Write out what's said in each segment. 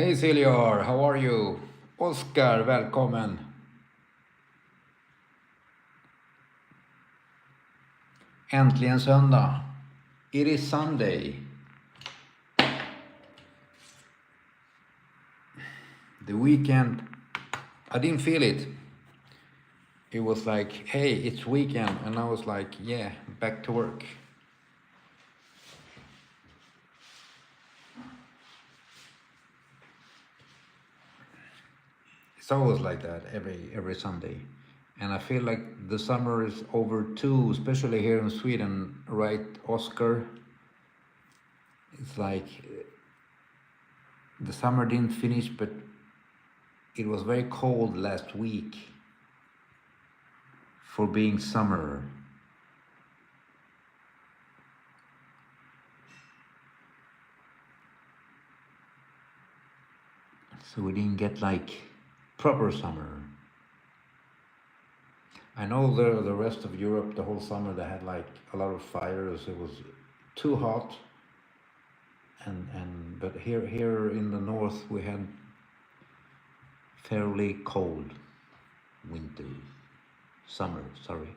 Hej Siljar, how are you? Oskar, välkommen. Äntligen söndag. It is Sunday. The weekend, I didn't feel it. It was like, hey, it's weekend. And I was like, yeah, back to work. It's always like that every Sunday. And I feel like the summer is over too, especially here in Sweden, right, Oscar? It's like the summer didn't finish, but it was very cold last week for being summer. So we didn't get like proper summer. I know the rest of Europe, the whole summer, they had like a lot of fires. It was too hot. But here in the north we had fairly cold summer, sorry.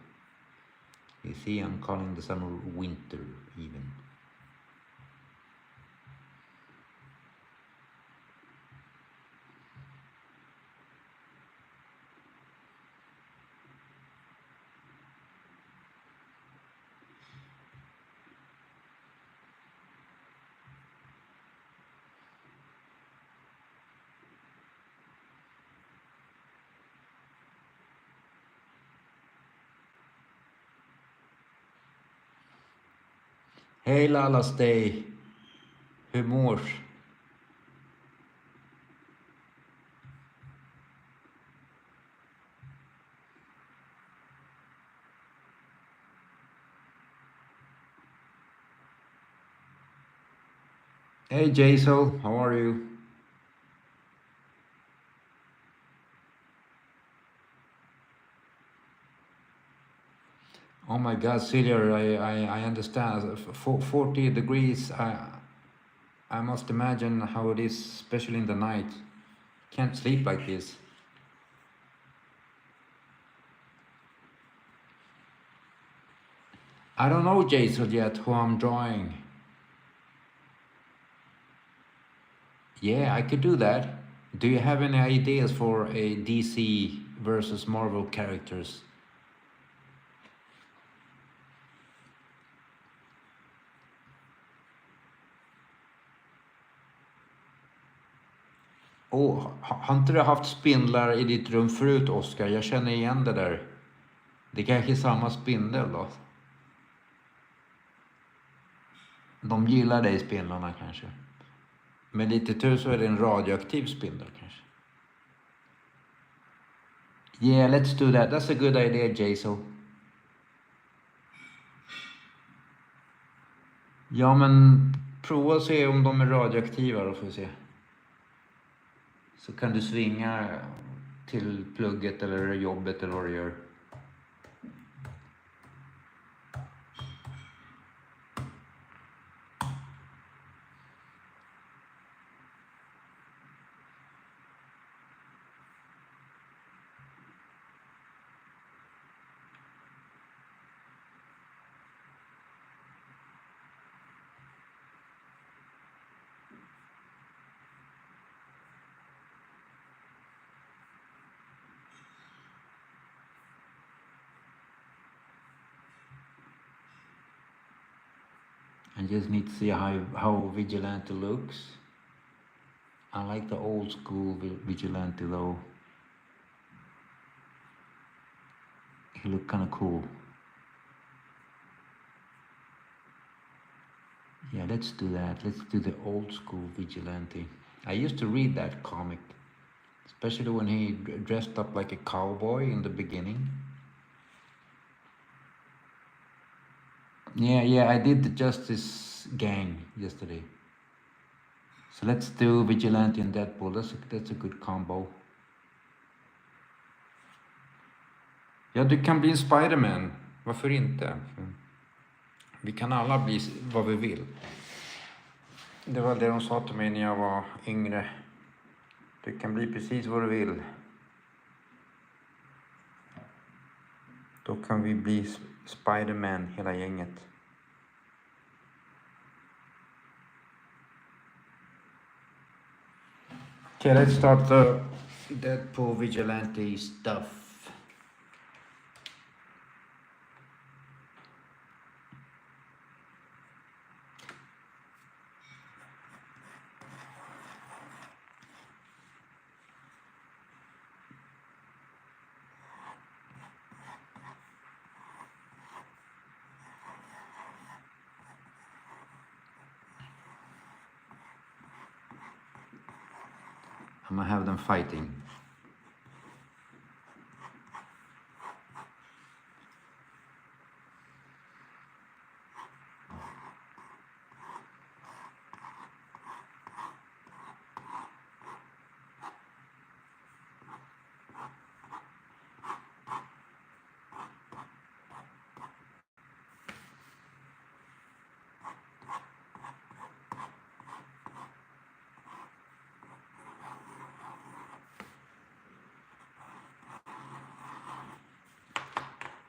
You see, I'm calling the summer winter even. Hej Lala Stay, hur mår? Hey Jaisal, how are you? Oh my God, Celia, I understand. 40 degrees, I must imagine how it is, especially in the night. Can't sleep like this. I don't know, Jason, yet who I'm drawing. Yeah, I could do that. Do you have any ideas for a DC versus Marvel characters? Oh, har inte du haft spindlar i ditt rum förut, Oscar? Jag känner igen det där. Det kanske är samma spindel då? De gillar dig, spindlarna kanske. Med lite tur så är det en radioaktiv spindel kanske. Yeah, let's do that. That's a good idea, Jason. Ja, men prova och se om de är radioaktiva då, får vi se. Så kan du svinga till plugget eller jobbet eller vad du gör. I just need to see how Vigilante looks. I like the old school Vigilante though. He looked kind of cool. Yeah, let's do that. Let's do the old school Vigilante. I used to read that comic, especially when he dressed up like a cowboy in the beginning. Yeah, I did the Justice Gang yesterday. So let's do Vigilante and Deadpool. That's a good combo. Ja, du kan bli en Spider-Man. Varför inte? Vi kan alla bli vad vi vill. Det var det de sa till mig när jag var yngre. Det kan bli precis vad du vill. Då kan vi bli Spider-Man hela gänget. Okay, let's start the Deadpool Vigilante stuff. I'm gonna have them fighting.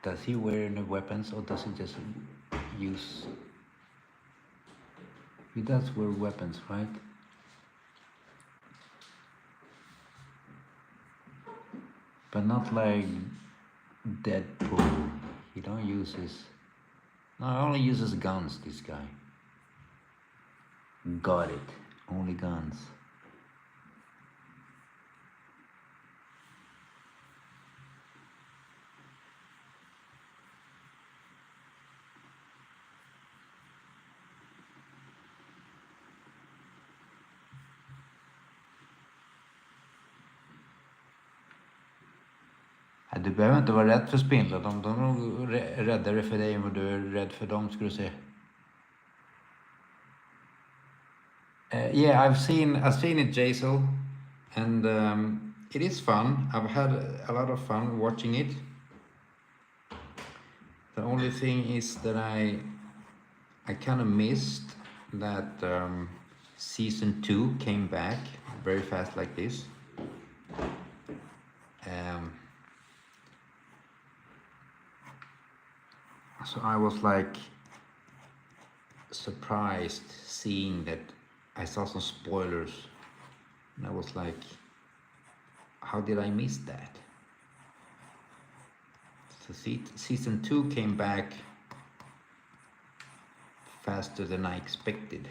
Does he wear any weapons or does he just use... He does wear weapons, right? But not like Deadpool. He don't use his... No, he only uses guns, this guy. Got it. Only guns. Du behöver inte vara rädd för spindlar. De är nog räddare för dig än vad du är rädd för dem, skulle du se. Yeah, I've seen it, Jaisal, and it is fun. I've had a lot of fun watching it. The only thing is that I kind of missed that season 2 came back very fast like this. So I was like surprised seeing that. I saw some spoilers and I was like, how did I miss that? So season 2 came back faster than I expected.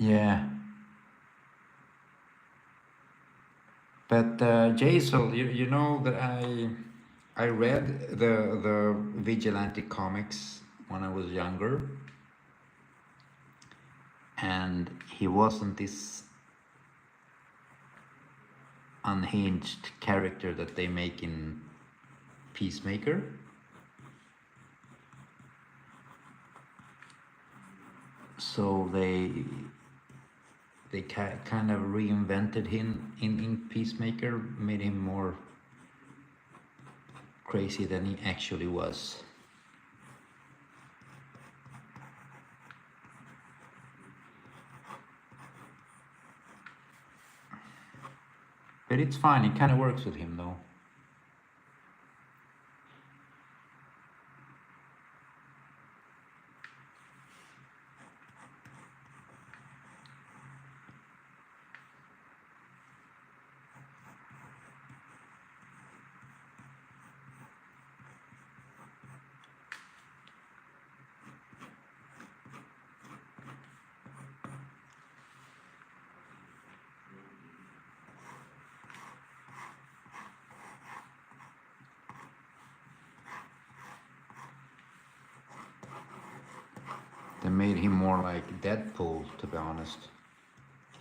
Yeah. But Jaisal, you know that I read the Vigilante comics when I was younger, and he wasn't this unhinged character that they make in Peacemaker. So they kind of reinvented him in Peacemaker, made him more crazy than he actually was. But it's fine, it kind of works with him though. They made him more like Deadpool, to be honest.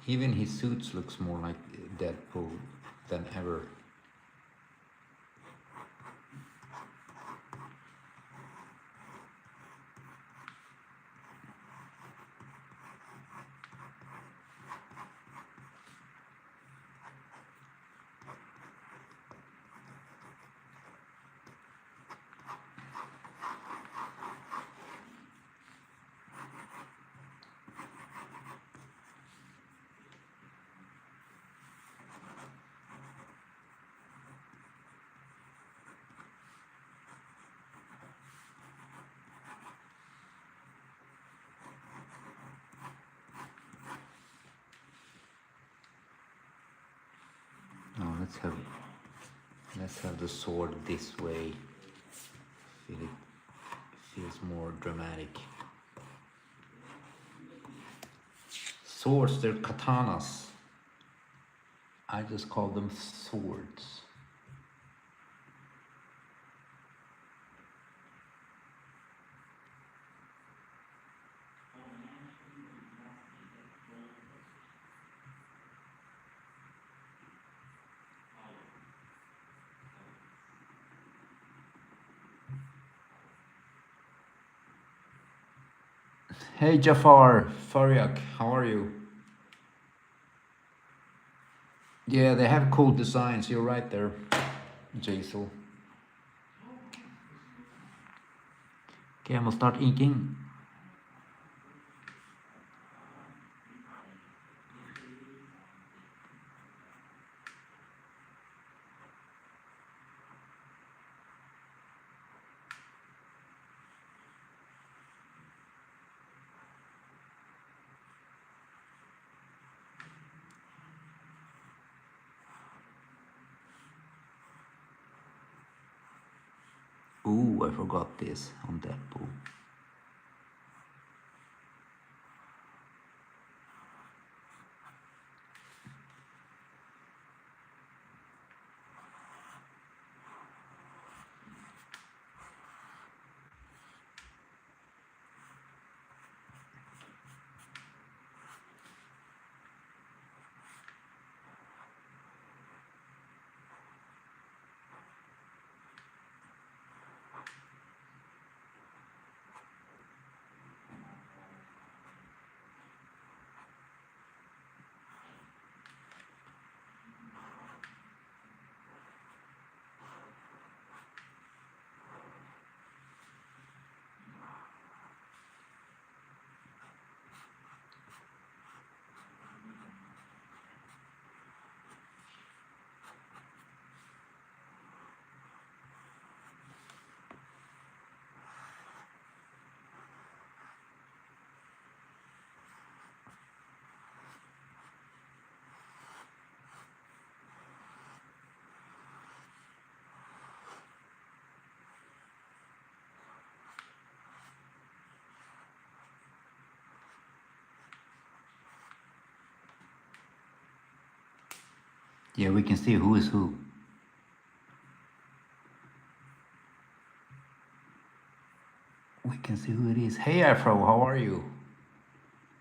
Even his suits looks more like Deadpool than ever. Now let's have the sword this way. Feel it feels more dramatic. Swords, they're katanas. I just call them swords. Hey Jafar, Faryak, how are you? Yeah, they have cool designs. You're right there, Jaisal. Okay, I'm gonna start inking. Ooh, I forgot this on Deadpool. Yeah, we can see who is who. We can see who it is. Hey Afro, how are you?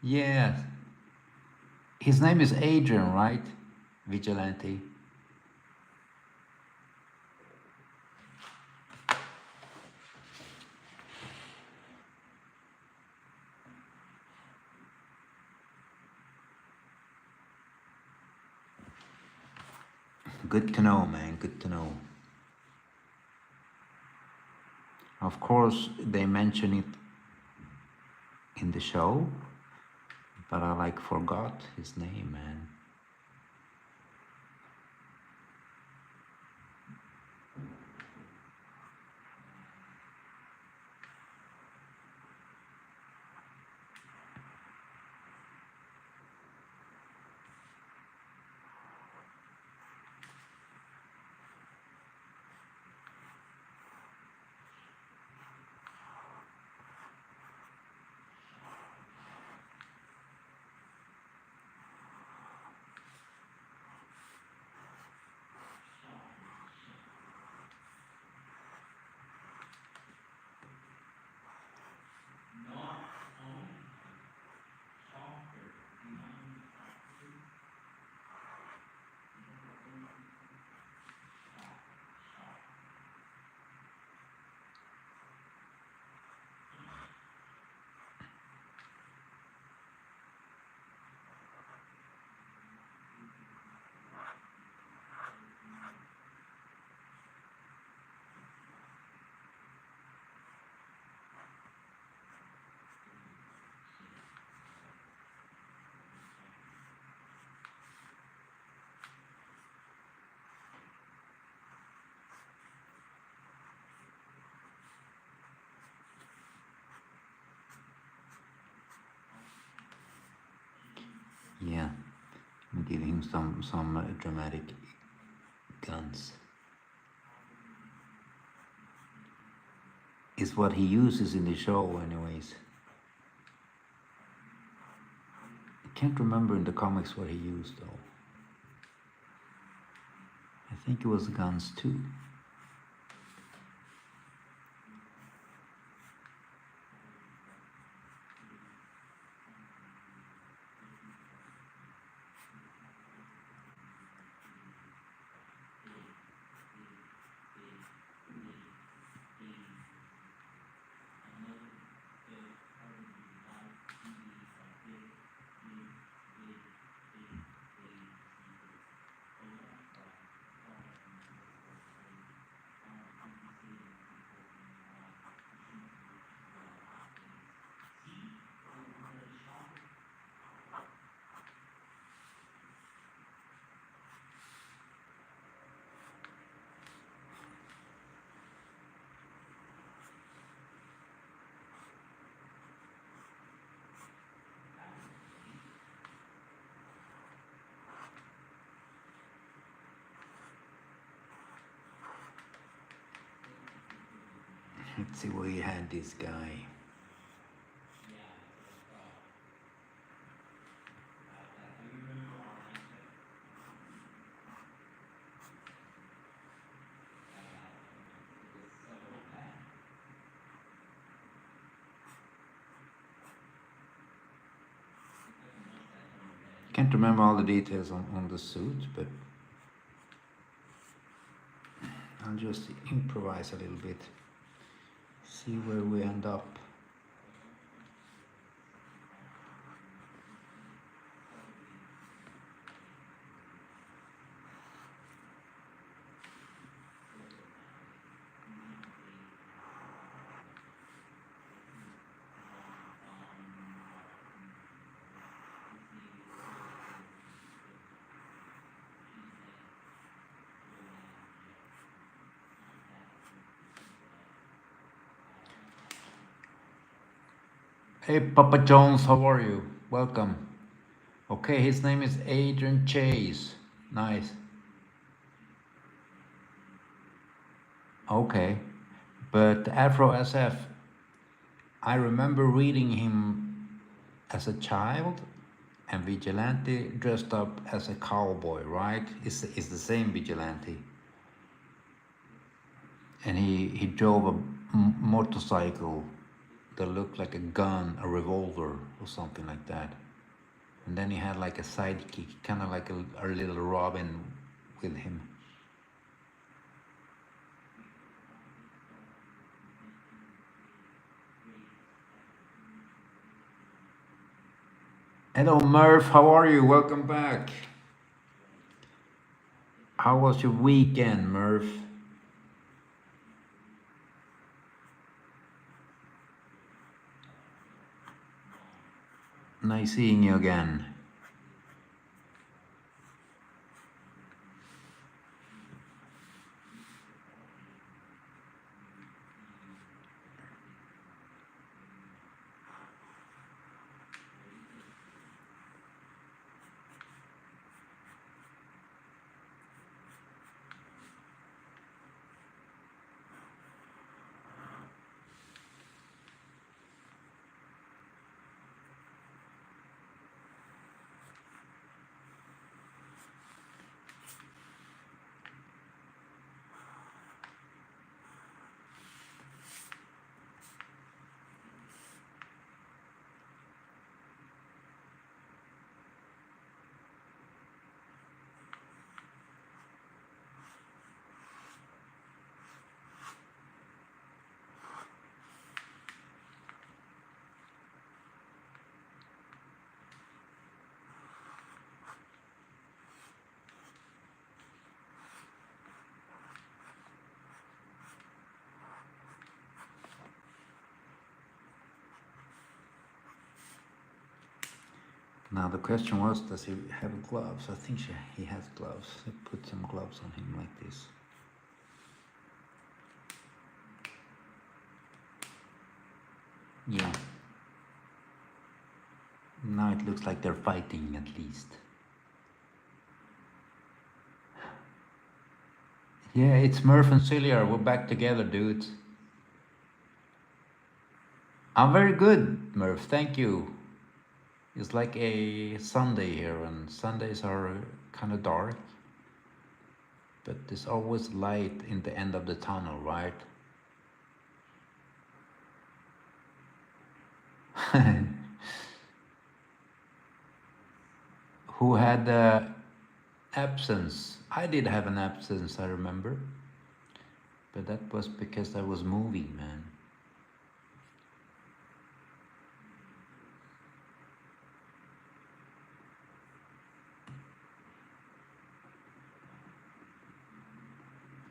Yeah. His name is Adrian, right? Vigilante. Good to know, man. Good to know. Of course, they mention it in the show, but I like forgot his name, man. Yeah, I'm giving him some dramatic guns. It's what he uses in the show, anyways. I can't remember in the comics what he used though. I think it was guns too. Let's see where he had this guy. Can't remember all the details on the suit, but I'll just improvise a little bit. See where we end up. Hey Papa Jones, how are you? Welcome. Okay, his name is Adrian Chase. Nice. Okay. But Afro SF, I remember reading him as a child and Vigilante dressed up as a cowboy, right? It's the same Vigilante. And he drove a motorcycle that looked like a gun, a revolver or something like that. And then he had like a sidekick, kind of like a little Robin with him. Hello Murph, how are you? Welcome back. How was your weekend, Murph? Nice seeing you again. Now the question was, does he have gloves? I think he has gloves. I put some gloves on him like this. Yeah. Now it looks like they're fighting at least. Yeah, it's Murph and Cilliar. We're back together, dudes. I'm very good, Murph. Thank you. It's like a Sunday here, and Sundays are kind of dark, but there's always light in the end of the tunnel, right? Who had absence? I did have an absence, I remember, but that was because I was moving, man.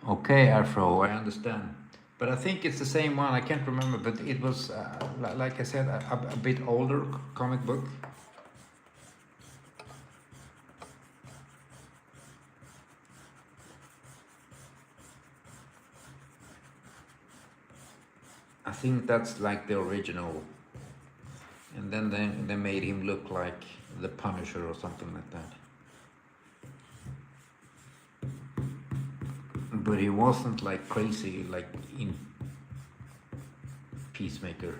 Okay, Afro, I understand. But I think it's the same one. I can't remember, but it was, like I said, a bit older comic book. I think that's like the original. And then they made him look like the Punisher or something like that. But he wasn't like crazy like in Peacemaker.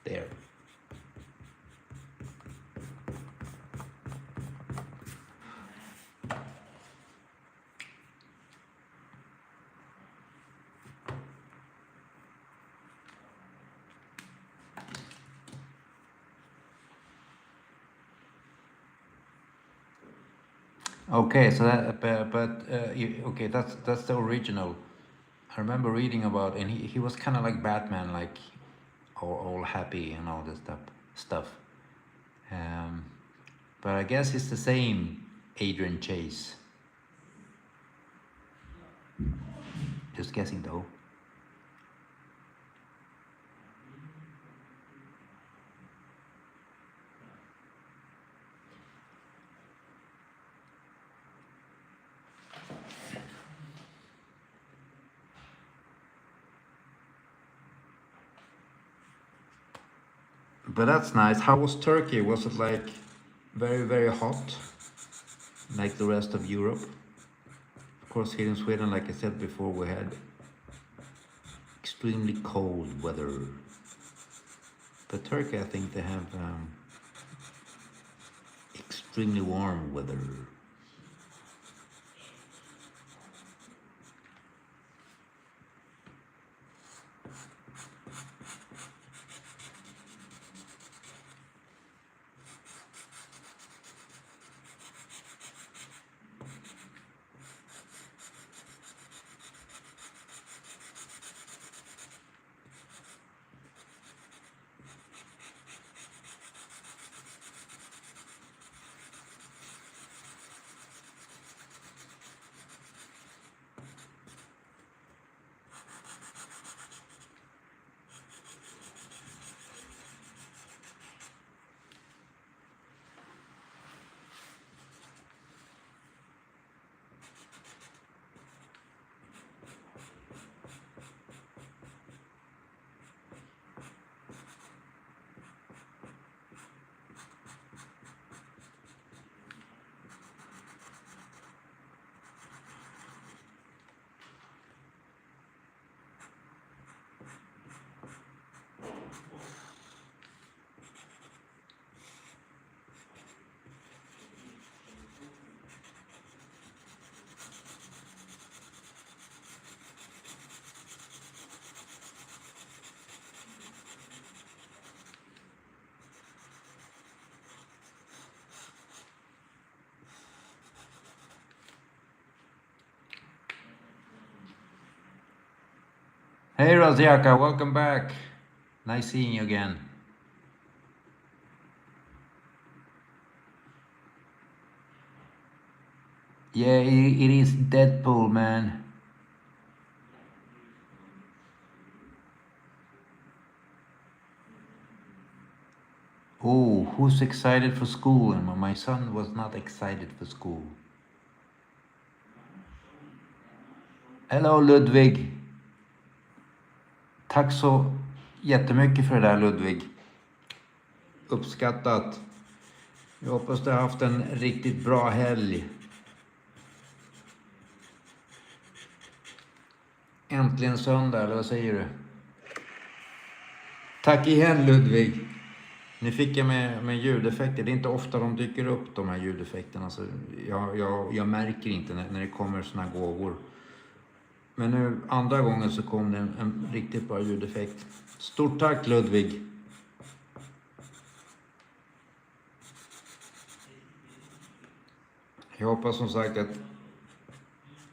There. Okay, so that, okay, that's the original. I remember reading about, and he was kind of like Batman, like all happy and all this stuff. Um, but I guess it's the same Adrian Chase. Just guessing though. But that's nice. How was Turkey? Was it like very, very hot, like the rest of Europe? Of course, here in Sweden, like I said before, we had extremely cold weather. But Turkey, I think they have extremely warm weather. Hey Raziaka, welcome back. Nice seeing you again. Yeah, it is Deadpool, man. Oh, who's excited for school? And my son was not excited for school. Hello Ludvig! Tack så jättemycket för det där Ludvig. Uppskattat. Jag hoppas du har haft en riktigt bra helg. Äntligen söndag, eller vad säger du? Tack igen Ludvig. Nu fick jag med ljudeffekter. Det är inte ofta de dyker upp, de här ljudeffekterna. Så jag märker inte när det kommer såna gåvor. Men nu andra gången så kom det en riktigt bra ljudeffekt. Stort tack Ludvig. Jag hoppas som sagt att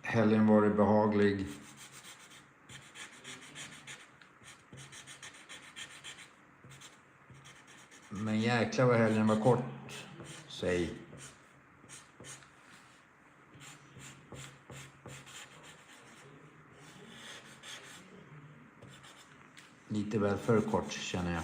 helgen varit behaglig. Men jäklar vad helgen var kort, säg. Lite väl för kort känner jag.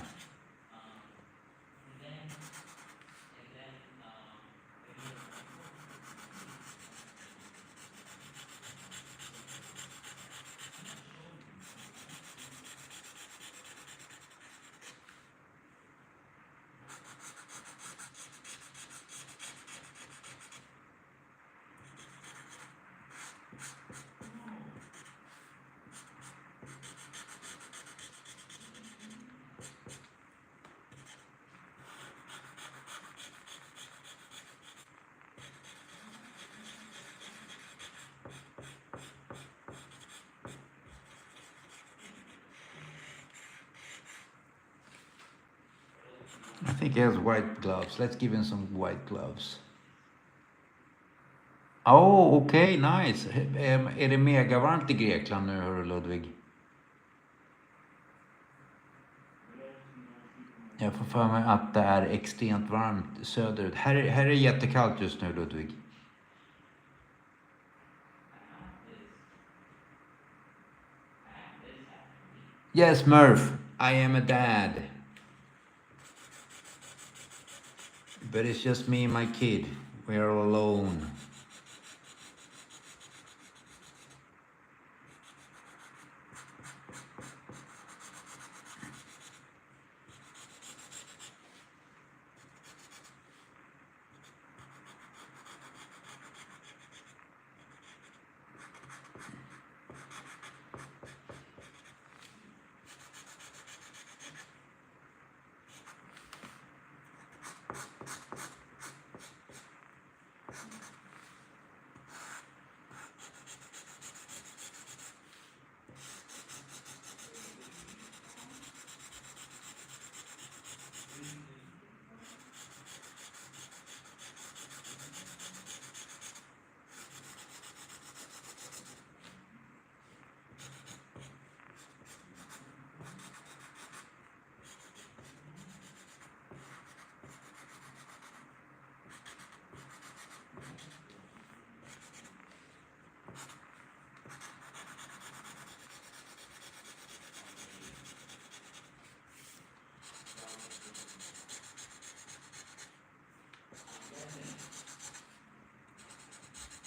I think he has white gloves. Let's give him some white gloves. Oh, okej, nice. Är det megavarmt i Grekland nu, hörru Ludvig? Jag får för mig att det är extremt varmt söderut. Här är det jättekallt just nu, Ludvig. Yes, Murph, I am a dad. But it's just me and my kid. We are alone.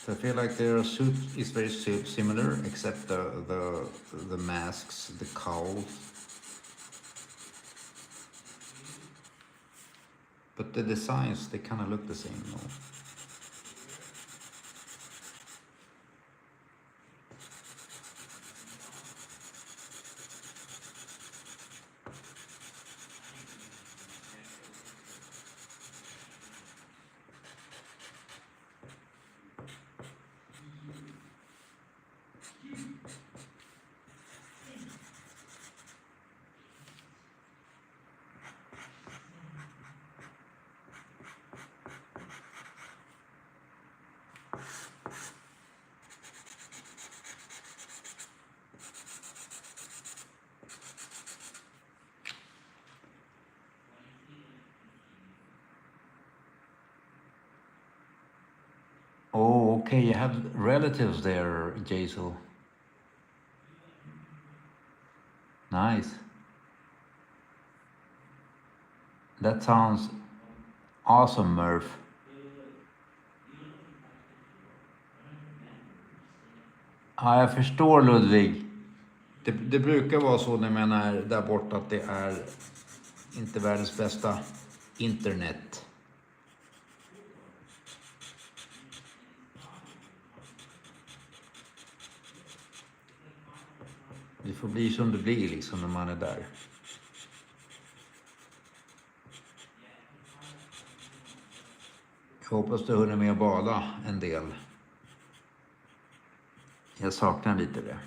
So I feel like their suit is very similar, except the masks, the cowl. But the designs, they kind of look the same, no? Okay, you have relatives there, Jaisal. Nice. That sounds awesome, Murph. Ja, jag förstår Ludvig. Det brukar vara så när man är där borta att det är inte världens bästa internet. Det får bli som det blir liksom när man är där. Jag hoppas du hunnit med att bada en del. Jag saknar lite det.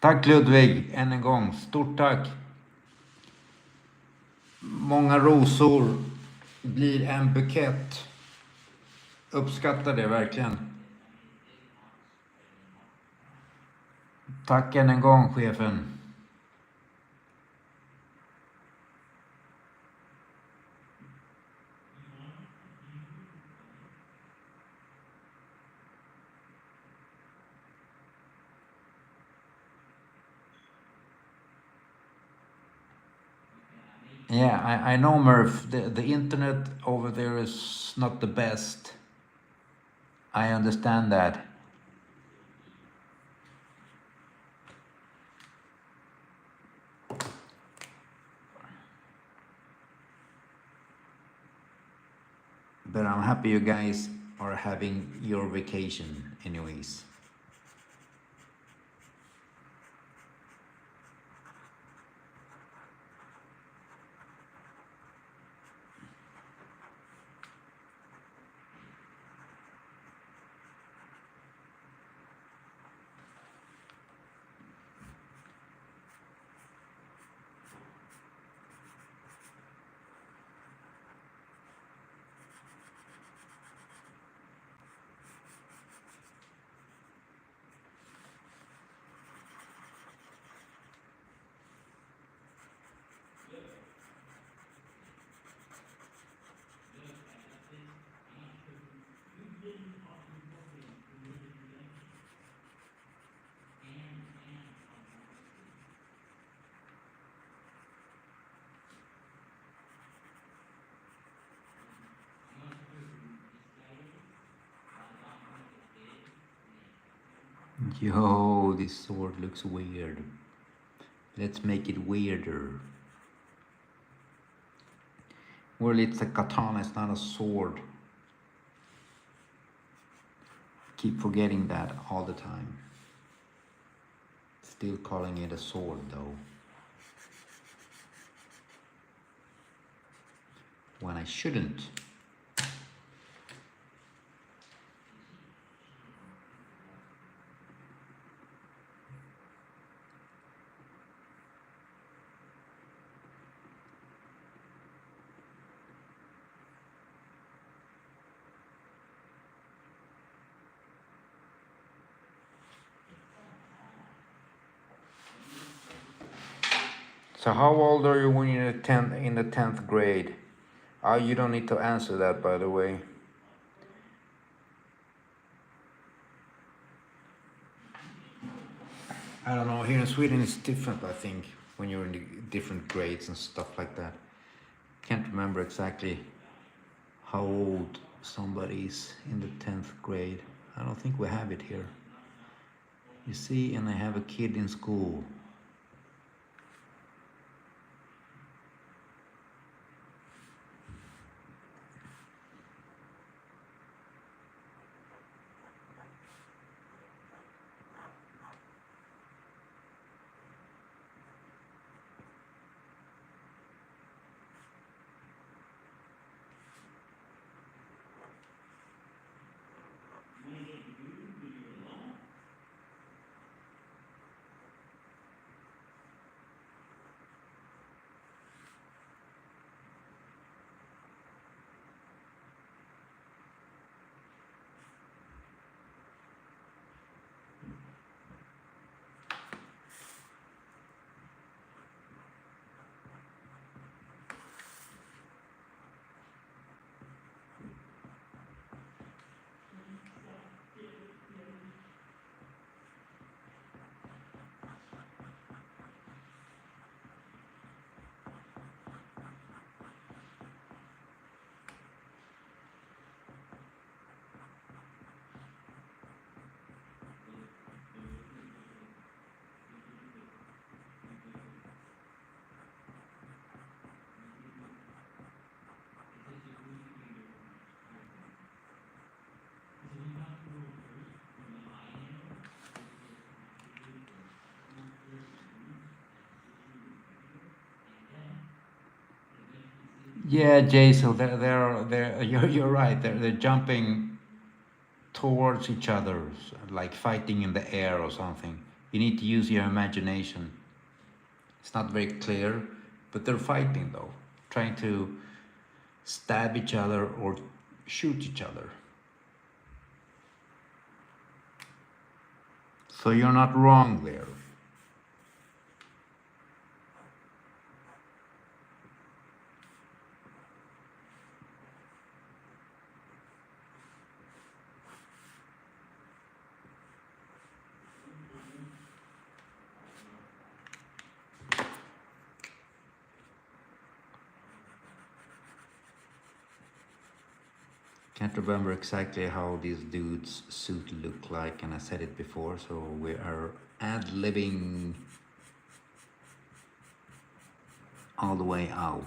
Tack Ludvig, än en gång. Stort tack. Många rosor blir en bukett. Uppskattar det verkligen. Tack än en gång, chefen. Yeah, I know Murph. The internet over there is not the best. I understand that. But I'm happy you guys are having your vacation anyways. Yo, this sword looks weird. Let's make it weirder. Well, it's a katana, it's not a sword. Keep forgetting that all the time. Still calling it a sword though. When I shouldn't. So how old are you when you're in the 10th grade? You don't need to answer that, by the way. I don't know. Here in Sweden, it's different. I think when you're in the different grades and stuff like that. Can't remember exactly how old somebody is in the 10th grade. I don't think we have it here. You see, and I have a kid in school. Yeah, Jason, you're right. They're jumping towards each other, like fighting in the air or something. You need to use your imagination. It's not very clear, but they're fighting though, trying to stab each other or shoot each other. So you're not wrong there. Can't remember exactly how these dudes' suit look like, and I said it before, so we are ad-libbing all the way out.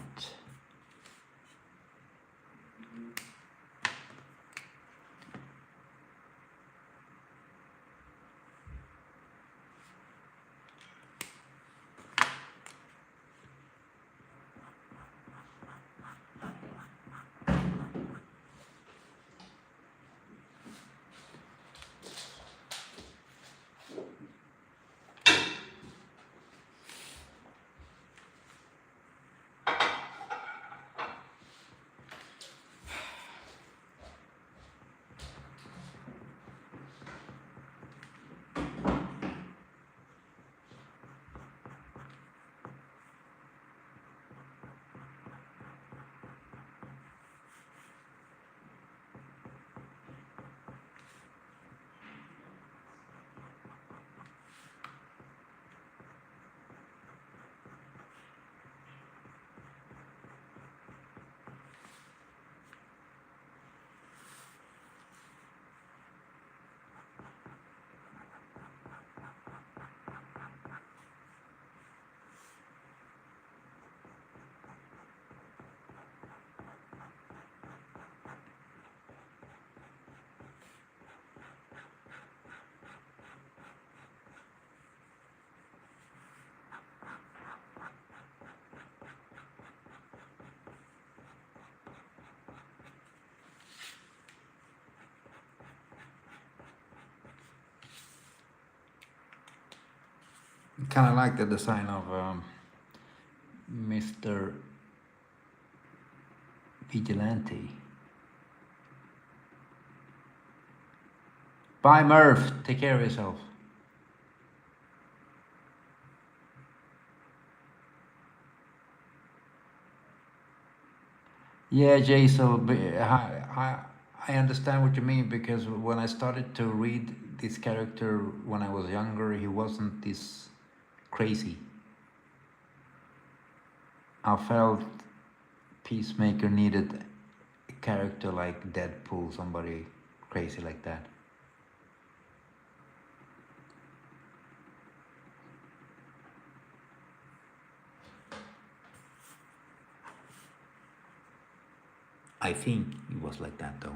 Kind of like the design of Mr. Vigilante. Bye, Murph. Take care of yourself. Yeah, Jay. So I understand what you mean, because when I started to read this character when I was younger. He wasn't this crazy. I felt Peacemaker needed a character like Deadpool, somebody crazy like that. I think it was like that though.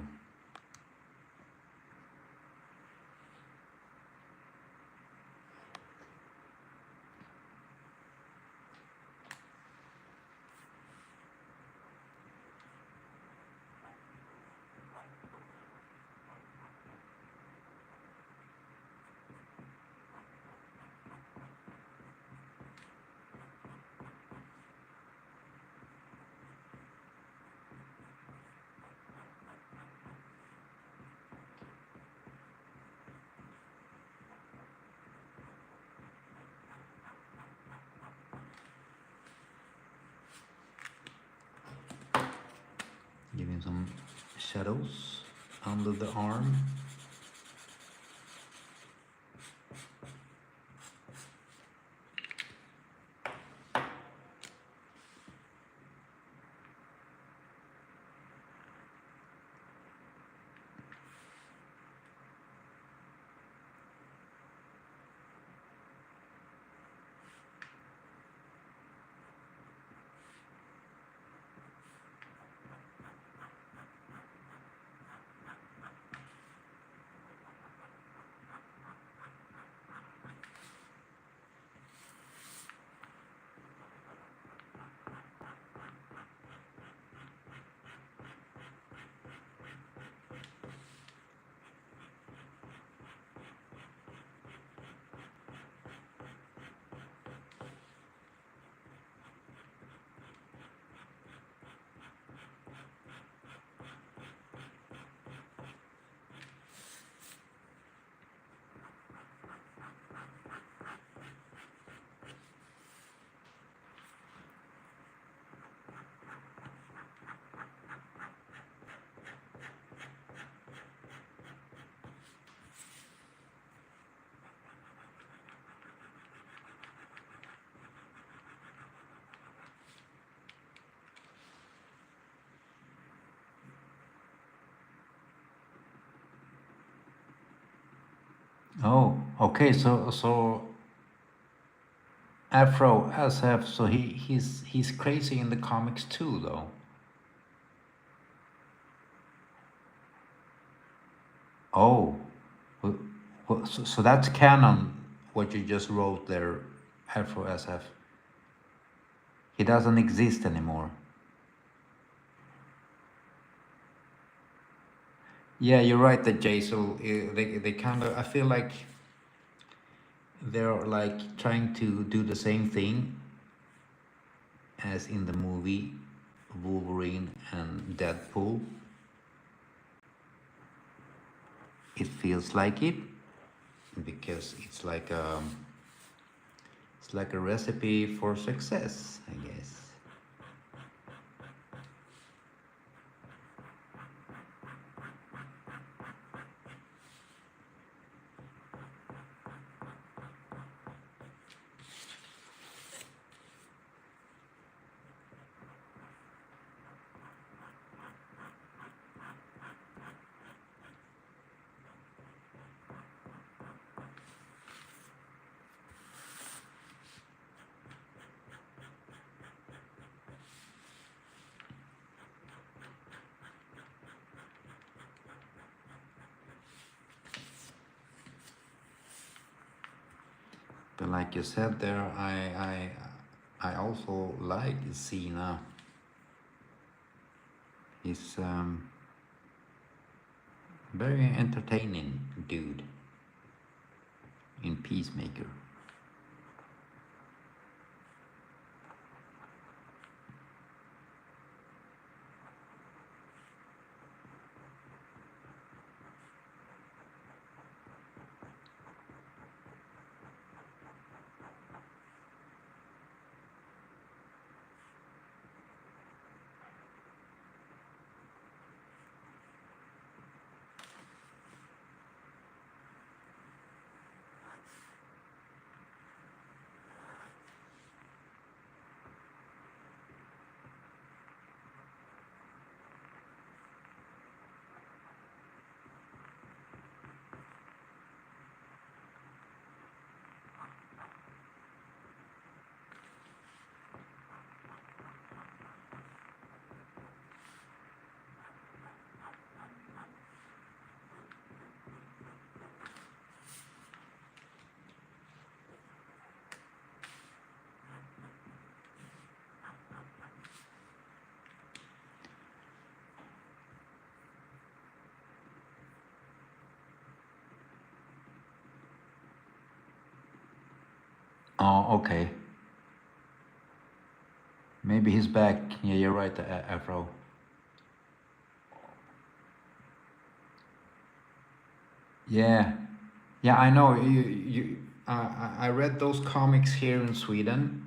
Giving some shadows under the arm. Oh, okay. So Afro SF. So he's crazy in the comics too, though. Oh, well, so that's canon. What you just wrote there, Afro SF. He doesn't exist anymore. Yeah, you're right. That Jason. They kind of. I feel like they're like trying to do the same thing as in the movie Wolverine and Deadpool. It feels like it because it's like a recipe for success, I guess. But like you said there, I also like Cena. He's very entertaining dude in Peacemaker. Oh, okay. Maybe he's back. Yeah, you're right, Afro. Yeah, yeah, I know. I read those comics here in Sweden,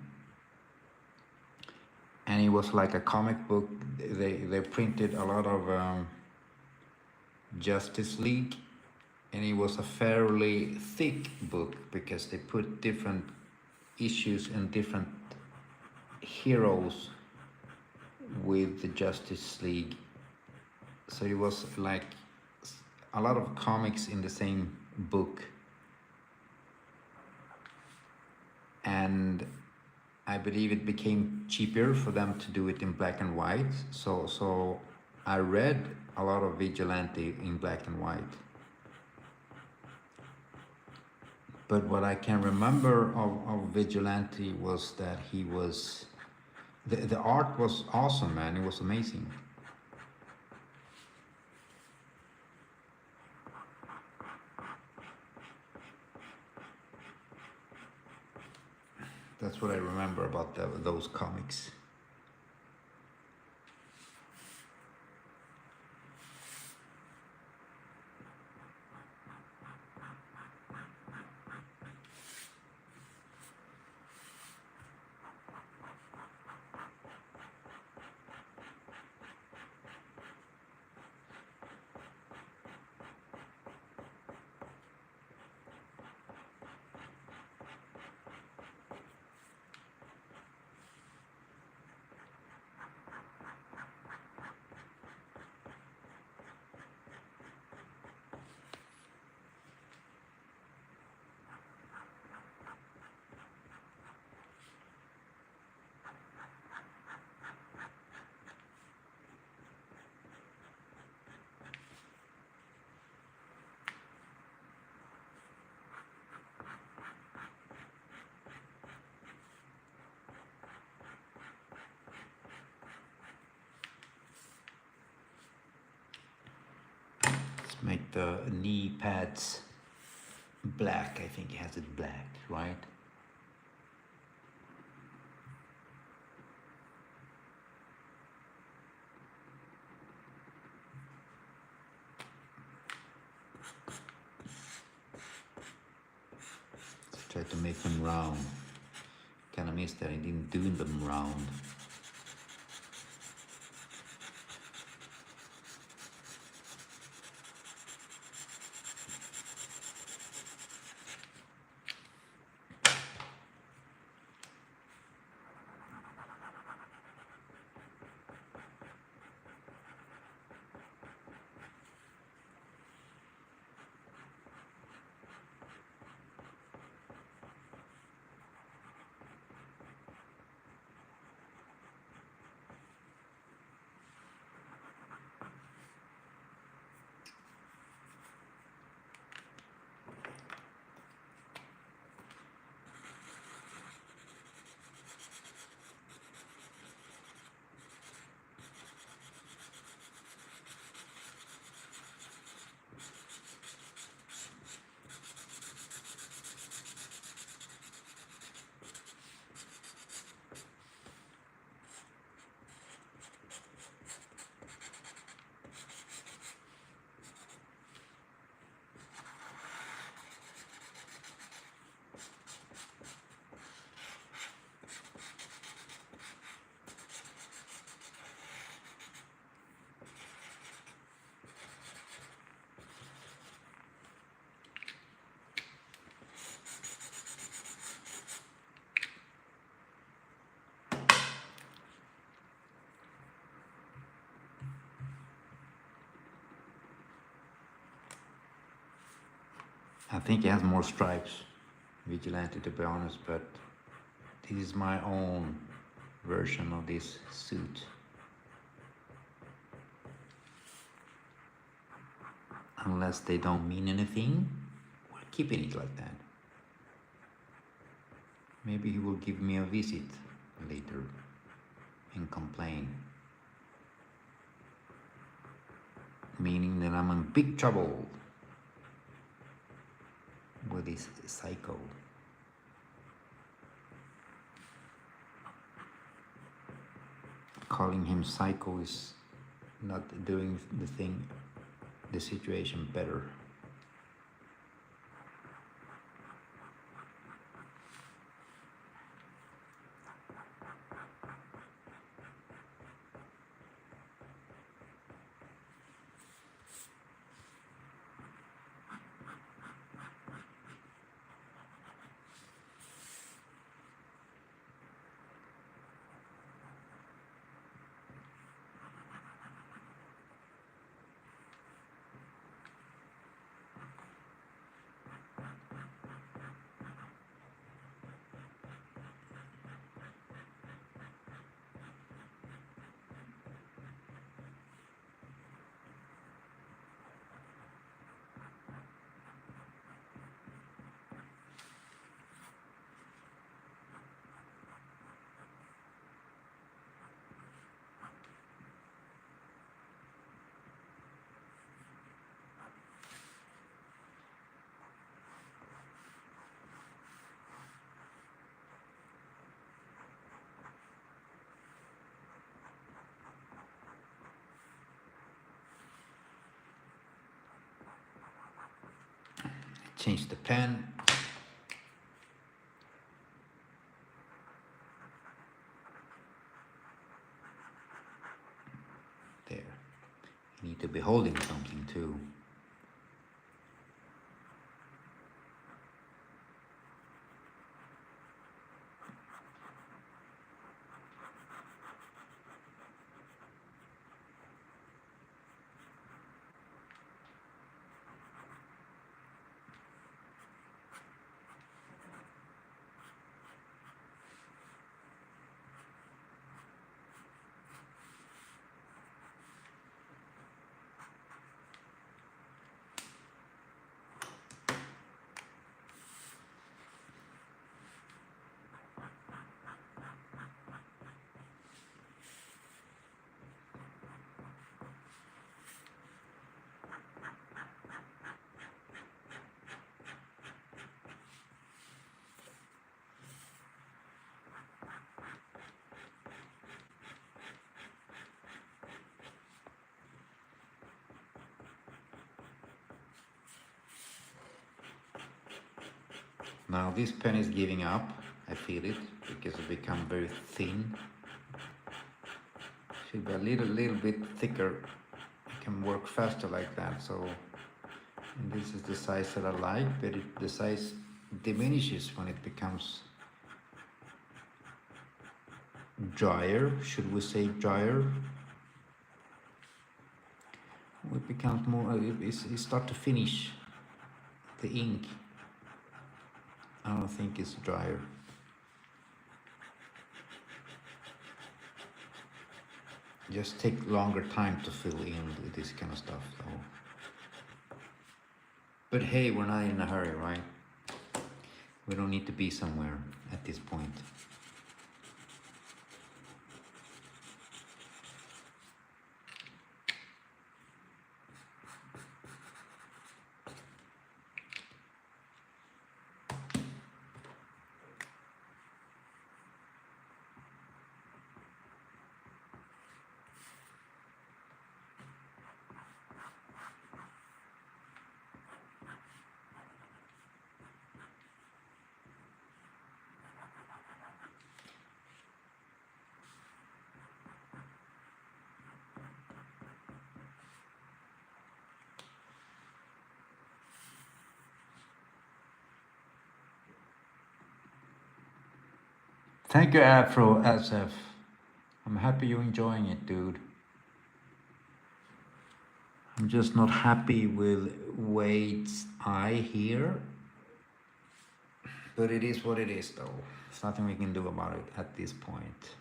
and it was like a comic book. They printed a lot of Justice League, and it was a fairly thick book because they put different issues and different heroes with the Justice League. So it was like a lot of comics in the same book, and I believe it became cheaper for them to do it in black and white. So I read a lot of Vigilante in black and white. But what I can remember of Vigilante was that he was the art was awesome, man. It was amazing. That's what I remember about those comics. Let's make the knee pads black. I think he has it black, right? Let's try to make them round. Kind of missed that I didn't do them round. I think he has more stripes, Vigilante, to be honest, but this is my own version of this suit. Unless they don't mean anything, we're keeping it like that. Maybe he will give me a visit later and complain. Meaning that I'm in big trouble with this psycho. calling him psycho is not doing the situation better. Change the pen. There. You need to be holding something too. Now this pen is giving up. I feel it because it become very thin. Should be a little bit thicker. It can work faster like that. So this is the size that I like, but the size diminishes when it becomes drier. Should we say drier? It becomes more. It start to finish the ink. I don't think it's drier. Just take longer time to fill in with this kind of stuff though. But hey, we're not in a hurry, right? We don't need to be somewhere at this point. Thank you, Afro SF. I'm happy you're enjoying it, dude. I'm just not happy with Wade's eye here. But it is what it is, though. There's nothing we can do about it at this point.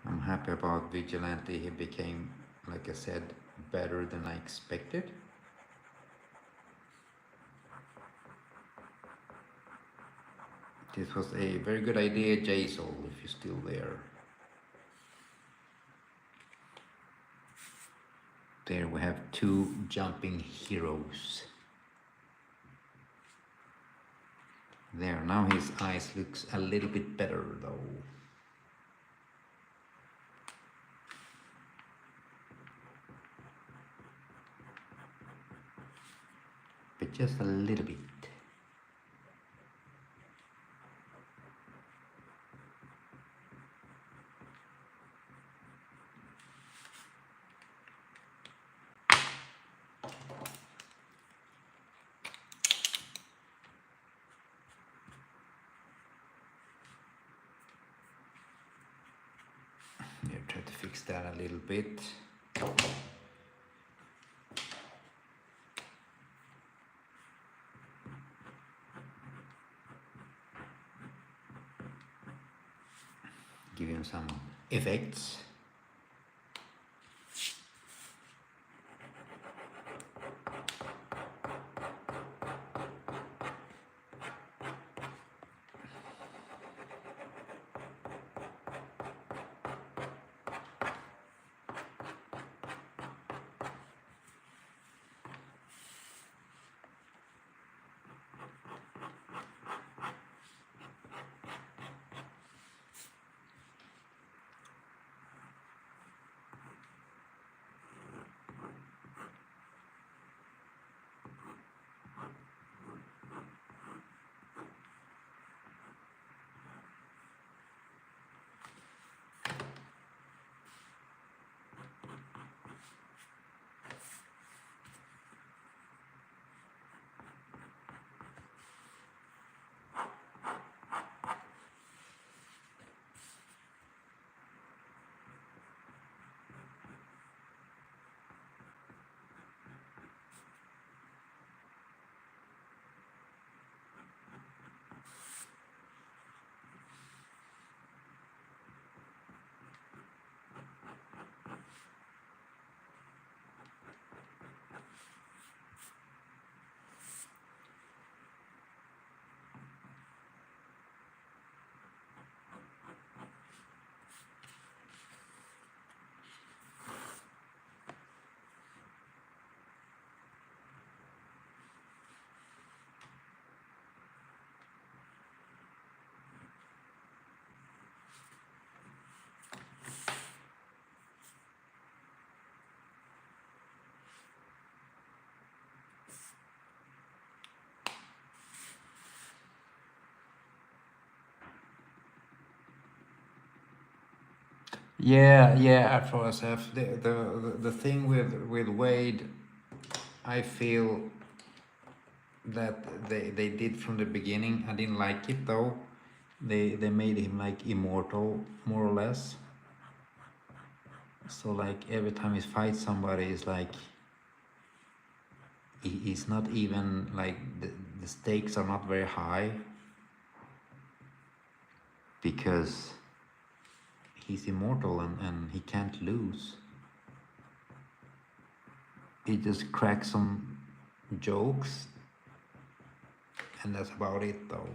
I'm happy about Vigilante. He became, like I said, better than I expected. This was a very good idea, Jaisal, if you're still there. There we have two jumping heroes. There, now his eyes looks a little bit better though. But just a little bit. Here, try to fix that a little bit. Give him some effects. Yeah, Afro SF. The thing with Wade, I feel that they did from the beginning. I didn't like it though. They made him like immortal, more or less. So like every time he fights somebody, it's like he's not even like the stakes are not very high because he's immortal and he can't lose. He just cracks some jokes and that's about it though.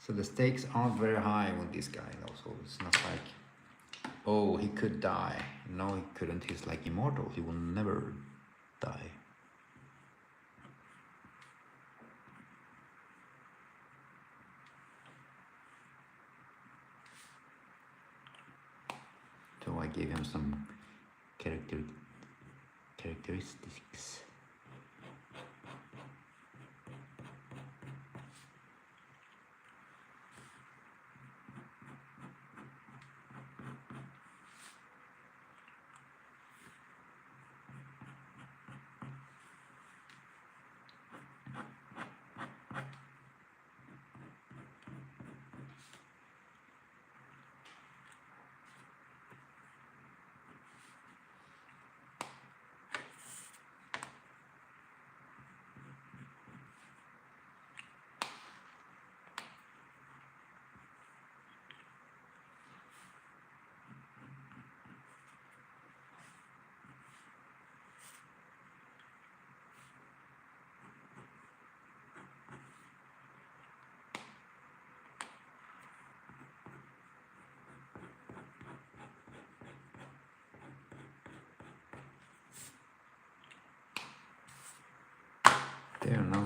So the stakes aren't very high with this guy though, so it's not like, oh, he could die. No, he couldn't. He's like immortal. He will never die. So I gave him some characteristics.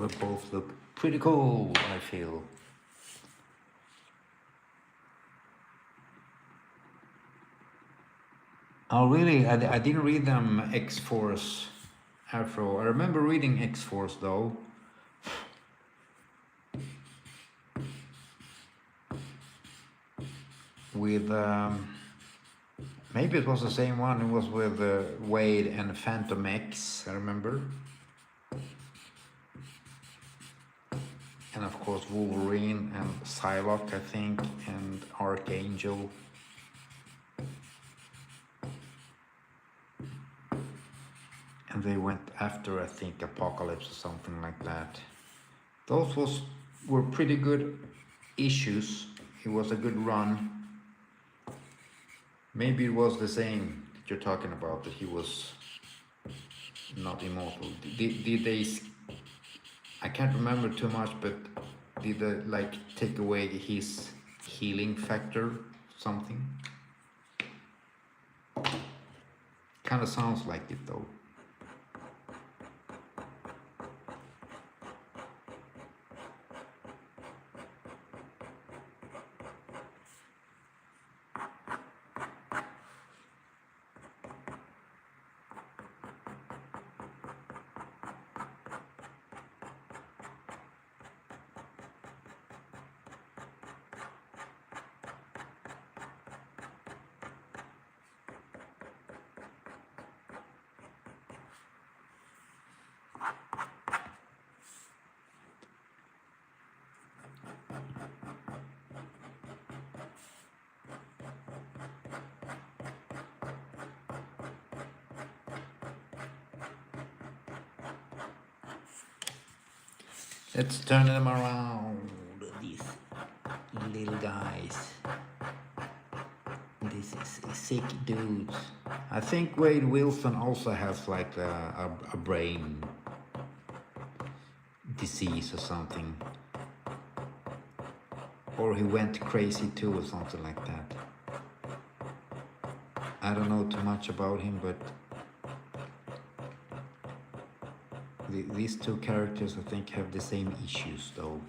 they both look pretty cool, I feel. Oh, really? I didn't read them X-Force Afro. I remember reading X-Force though. With maybe it was the same one. It was with Wade and Phantom X. I remember, and of course Wolverine and Psylocke, I think, and Archangel. And they went after, I think, Apocalypse or something like that. Those were pretty good issues. It was a good run. Maybe it was the same that you're talking about, that he was not immortal. Did they? I can't remember too much, but did they like take away his healing factor? Something. Kind of sounds like it though. Let's turn them around, these little guys. This is sick dudes. I think Wade Wilson also has like a brain disease or something. Or he went crazy too or something like that. I don't know too much about him, but these two characters, I think, have the same issues though.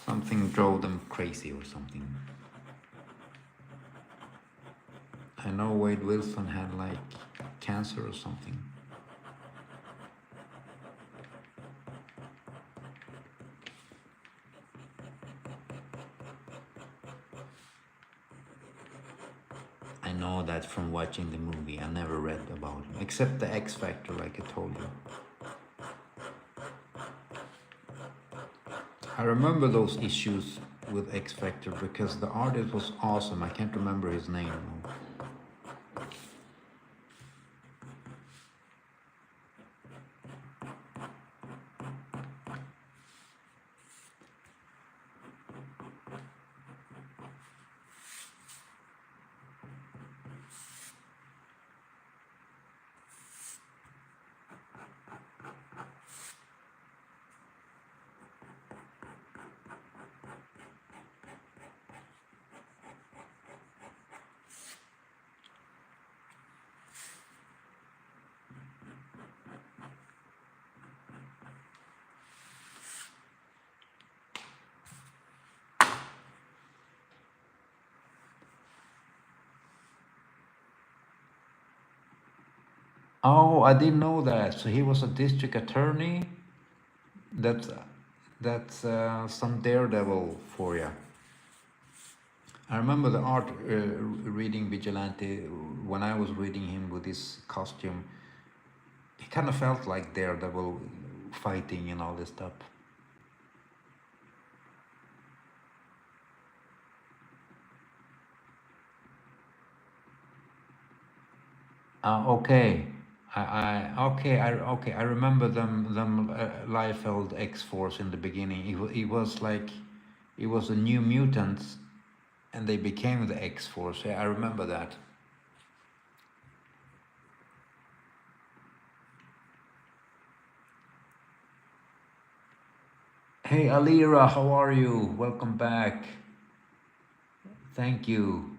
Something drove them crazy or something. I know Wade Wilson had like cancer or something. I know that from watching the movie. I never read about him, except the X Factor, like I told you. I remember those issues with X Factor because the artist was awesome. I can't remember his name. Oh, I didn't know that. So he was a district attorney. That's some Daredevil for you. I remember the art reading Vigilante when I was reading him with his costume. It kind of felt like Daredevil fighting and all this stuff. Okay. I remember them Liefeld X-Force in the beginning. It was like it was a New Mutants, and they became the X-Force. Yeah, I remember that. Hey Alira, how are you? Welcome back. Thank you.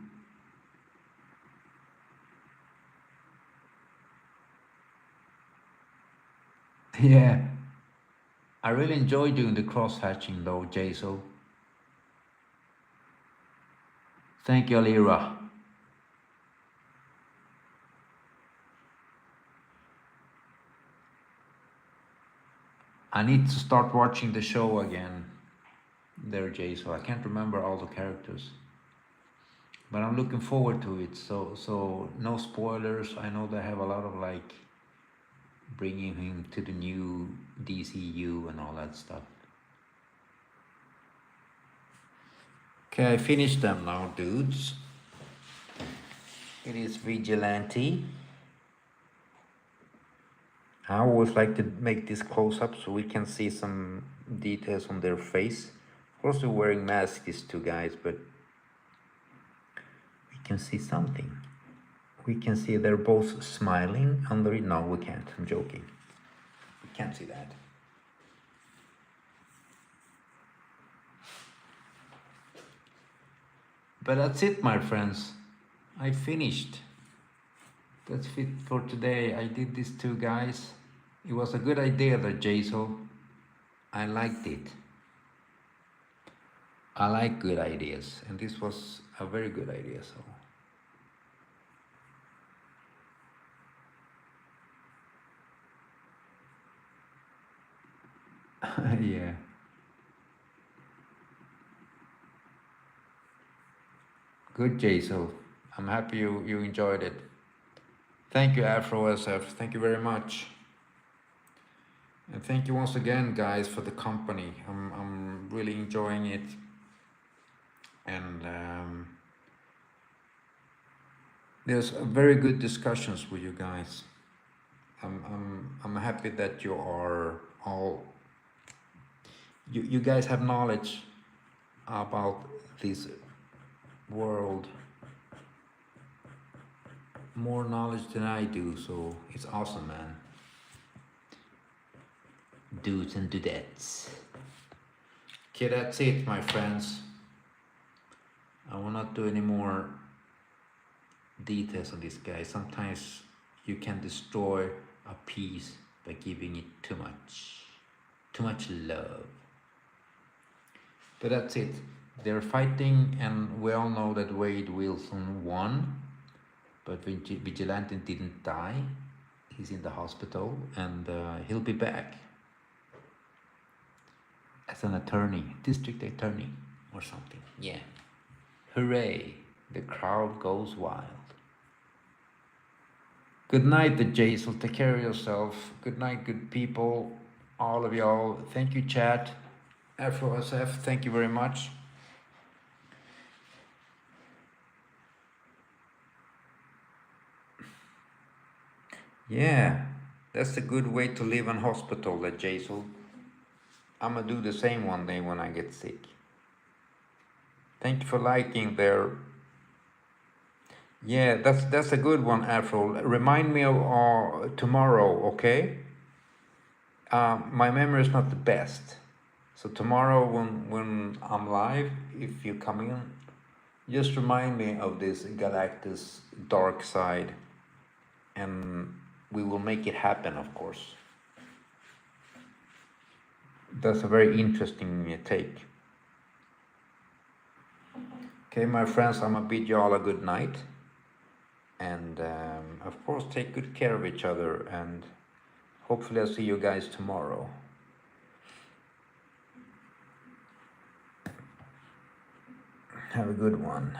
Yeah, I really enjoy doing the cross hatching though, Jason. Thank you, Alira. I need to start watching the show again there, Jason. I can't remember all the characters, but I'm looking forward to it. So no spoilers. I know they have a lot of like bringing him to the new DCU and all that stuff. Okay, I finished them now, dudes. It is Vigilante. I always like to make this close up so we can see some details on their face. Of course, they're wearing masks, these two guys, but we can see something. We can see they're both smiling under it. No, we can't. I'm joking. We can't see that. But that's it, my friends. I finished. That's it for today. I did these two guys. It was a good idea, that Jason. I liked it. I like good ideas, and this was a very good idea. So yeah. Good, Jason. I'm happy you enjoyed it. Thank you, Afro SF. Thank you very much. And thank you once again, guys, for the company. I'm really enjoying it. And there's very good discussions with you guys. I'm happy that you are all, you guys have knowledge about this world, more knowledge than I do, so it's awesome, man. Dudes and dudettes. Okay, that's it, my friends. I will not do any more details on this guy. Sometimes you can destroy a piece by giving it too much love. But that's it. They're fighting, and we all know that Wade Wilson won, but Vigilante didn't die. He's in the hospital, and he'll be back as an attorney, district attorney or something. Yeah. Hooray! The crowd goes wild. Good night, the Jason. Take care of yourself. Good night, good people. All of y'all. Thank you, chat. Afro SF, thank you very much. Yeah, that's a good way to live in hospital, that Jason. I'm gonna do the same one day when I get sick. Thank you for liking there. Yeah, that's a good one, Afro. Remind me of tomorrow, okay? My memory is not the best, so tomorrow when I'm live, if you come in, just remind me of this Galactus Darkseid, and we will make it happen, of course. That's a very interesting take. Okay, my friends, I'm gonna bid you all a good night. And of course, take good care of each other. And hopefully I'll see you guys tomorrow. Have a good one.